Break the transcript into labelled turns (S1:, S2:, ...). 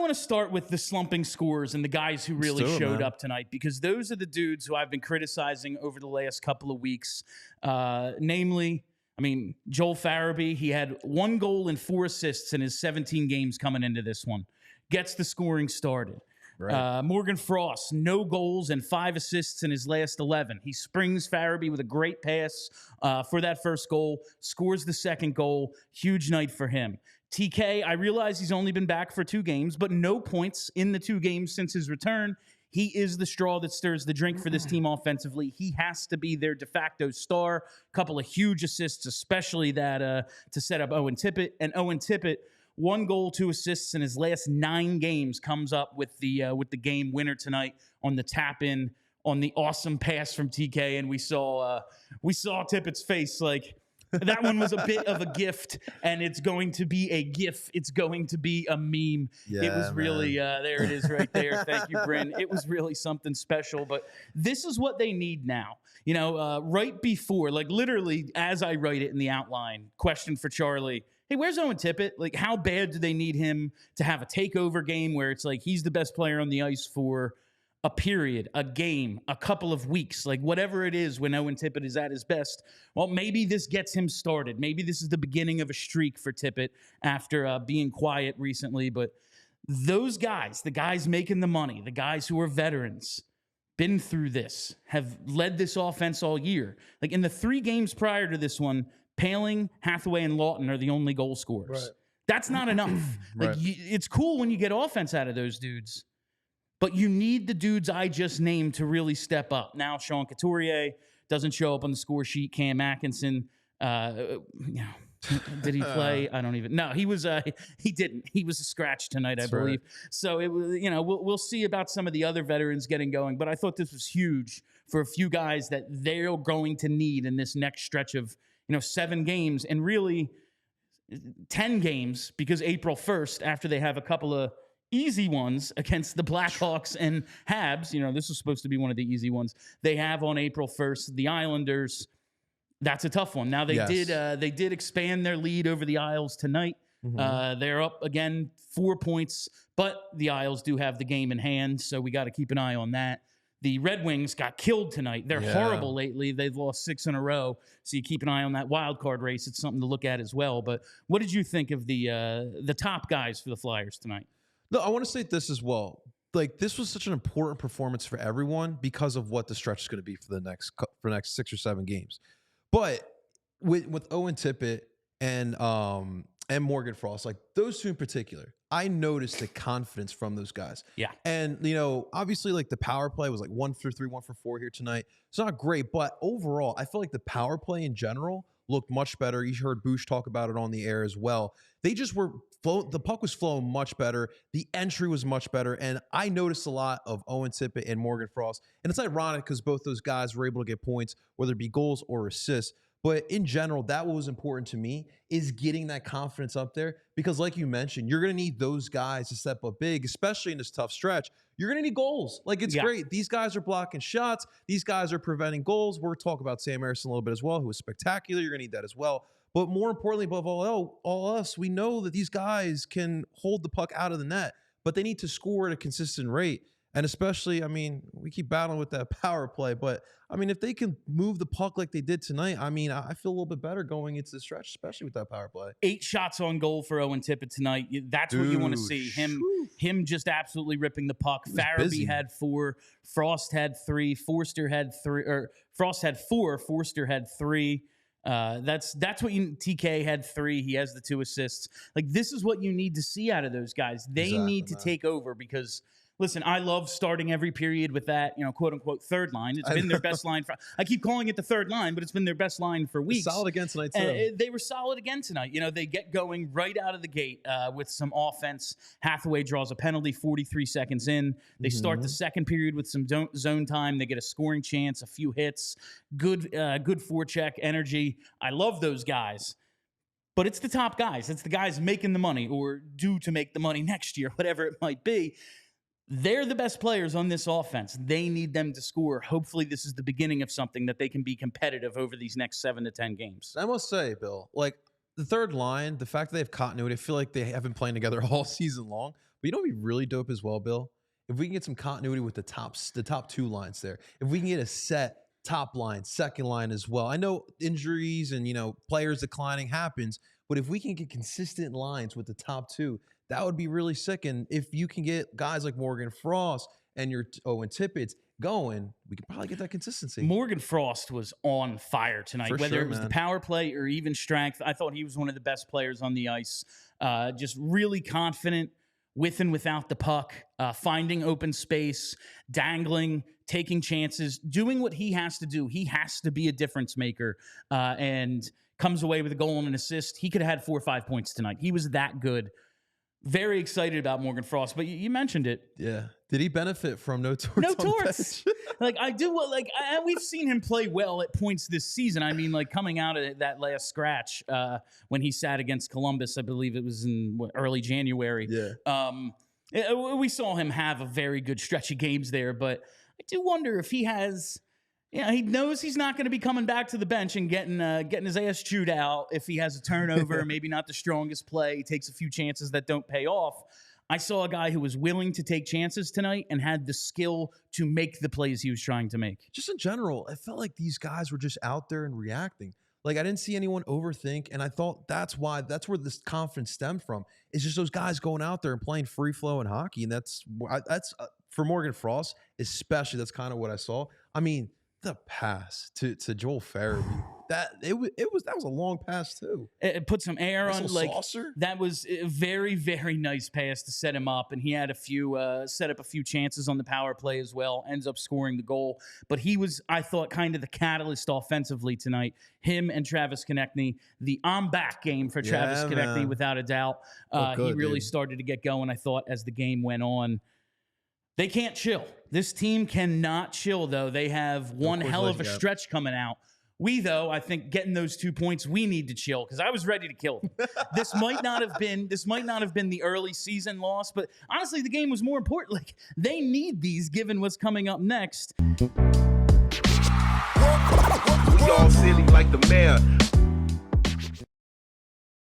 S1: want to start with the slumping scores and the guys who really showed up tonight, because those are the dudes who I've been criticizing over the last couple of weeks. Namely, Joel Farabee, he had 1 goal and 4 assists in his 17 games coming into this one. Gets the scoring started. Right. Morgan Frost, no goals and 5 assists in his last 11. He springs Farabee with a great pass for that first goal, scores the second goal. Huge night for him. TK, I realize he's only been back for 2 games, but no points in the 2 games since his return. He is the straw that stirs the drink for this team offensively. He has to be their de facto star. Couple of huge assists, especially that to set up Owen Tippett. And Owen Tippett, 1 goal, 2 assists in his last 9 games, comes up with the game winner tonight on the tap in on the awesome pass from TK. And we saw Tippett's face like, that one was a bit of a gift, and it's going to be a gif. It's going to be a meme. Yeah, it was really, there it is right there. Thank you, Bryn. It was really something special, but this is what they need now. Right before, like literally as I write it in the outline, question for Charlie. Hey, where's Owen Tippett? Like, how bad do they need him to have a takeover game where it's like he's the best player on the ice for a period, a game, a couple of weeks, like whatever it is when Owen Tippett is at his best? Well, maybe this gets him started. Maybe this is the beginning of a streak for Tippett after being quiet recently. But those guys, the guys making the money, the guys who are veterans, been through this, have led this offense all year. Like in the 3 games prior to this one, Paling, Hathaway, and Lawton are the only goal scorers. Right. That's not enough. Like it's cool when you get offense out of those dudes, but you need the dudes I just named to really step up. Now, Sean Couturier doesn't show up on the score sheet. Cam Atkinson, did he play? I don't even know. He was. He didn't. He was a scratch tonight, I believe. Right. So it was. We'll see about some of the other veterans getting going. But I thought this was huge for a few guys that they're going to need in this next stretch of 7 games and really 10 games, because April 1st, after they have a couple of easy ones against the Blackhawks and Habs. This was supposed to be one of the easy ones. They have on April 1st, the Islanders. That's a tough one. Now, they did expand their lead over the Isles tonight. Mm-hmm. They're up again 4 points, but the Isles do have the game in hand, so we got to keep an eye on that. The Red Wings got killed tonight. They're horrible lately. They've lost 6 in a row, so you keep an eye on that wild card race. It's something to look at as well. But what did you think of the top guys for the Flyers tonight?
S2: No, I want to say this as well. Like, this was such an important performance for everyone because of what the stretch is going to be for the next 6 or 7 games. But with Owen Tippett and Morgan Frost, like those 2 in particular, I noticed the confidence from those guys.
S1: Yeah.
S2: And, obviously, like the power play was like 1 for 3, 1 for 4 here tonight. It's not great, but overall, I feel like the power play in general looked much better. You heard Bush talk about it on the air as well. They just were the puck was flowing much better. The entry was much better. And I noticed a lot of Owen Tippett and Morgan Frost. And it's ironic because both those guys were able to get points, whether it be goals or assists. But in general, that what was important to me is getting that confidence up there, because like you mentioned, you're going to need those guys to step up big, especially in this tough stretch. You're going to need goals. Like, it's great. These guys are blocking shots. These guys are preventing goals. We're talking about Sam Harrison a little bit as well, who was spectacular. You're going to need that as well. But more importantly, above all else, we know that these guys can hold the puck out of the net, but they need to score at a consistent rate. And especially, we keep battling with that power play, but if they can move the puck like they did tonight, I feel a little bit better going into the stretch, especially with that power play.
S1: 8 shots on goal for Owen Tippett tonight. That's what you want to see. Him just absolutely ripping the puck. Farabee had 4, Frost had 3, Forster had 3, or Frost had 4, Forster had 3. That's what TK had 3. He has the 2 assists. Like, this is what you need to see out of those guys. They need to take over because, listen, I love starting every period with that, quote unquote third line. It's been their best line. I keep calling it the third line, but it's been their best line for weeks.
S2: Solid again tonight, too.
S1: And they were solid again tonight. They get going right out of the gate with some offense. Hathaway draws a penalty 43 seconds in. They start the second period with some zone time. They get a scoring chance, a few hits, good forecheck, energy. I love those guys. But it's the top guys. It's the guys making the money or due to make the money next year, whatever it might be. They're the best players on this offense. They need them to score. Hopefully, this is the beginning of something that they can be competitive over these next 7 to 10 games.
S2: I must say, Bill, like, the third line, the fact that they have continuity, I feel like they have been playing together all season long. But you know what'd be really dope as well, Bill? If we can get some continuity with the top 2 lines there. If we can get a set top line, second line as well. I know injuries and, players declining happens, but if we can get consistent lines with the top 2, that would be really sick. And if you can get guys like Morgan Frost and your Owen Tippett going, we could probably get that consistency.
S1: Morgan Frost was on fire tonight, whether it was the power play or even strength. I thought he was one of the best players on the ice. Just really confident with and without the puck, finding open space, dangling, taking chances, doing what he has to do. He has to be a difference maker, and comes away with a goal and an assist. He could have had 4 or 5 points tonight. He was that good. Very excited about Morgan Frost, but you mentioned it.
S2: Yeah. Did he benefit from no torts?
S1: No torts. We've seen him play well at points this season. I mean, coming out of that last scratch when he sat against Columbus, I believe it was in early January.
S2: Yeah.
S1: We saw him have a very good stretch of games there, but I do wonder if he has. He knows he's not going to be coming back to the bench and getting his ass chewed out if he has a turnover, maybe not the strongest play, he takes a few chances that don't pay off. I saw a guy who was willing to take chances tonight and had the skill to make the plays he was trying to make.
S2: Just in general, I felt like these guys were just out there and reacting. I didn't see anyone overthink, and I thought that's where this confidence stemmed from. It's just those guys going out there and playing free flow and hockey, and that's for Morgan Frost especially. That's kind of what I saw. I mean, the pass to Joel Farabee, that was a long pass too.
S1: It put some air on,
S2: saucer.
S1: That was a very, very nice pass to set him up, and he had set up a few chances on the power play as well. Ends up scoring the goal, but he was, I thought, kind of the catalyst offensively tonight. Him and Travis Konechny, the I'm back game for Travis Konechny, without a doubt. He really started to get going, I thought, as the game went on. They can't chill. This team cannot chill, though. They have one hell of a stretch coming out. I think getting those 2 points, we need to chill because I was ready to kill them. This might not have been the early season loss, but honestly, the game was more important. They need these given what's coming up next.
S3: We all silly like the mayor.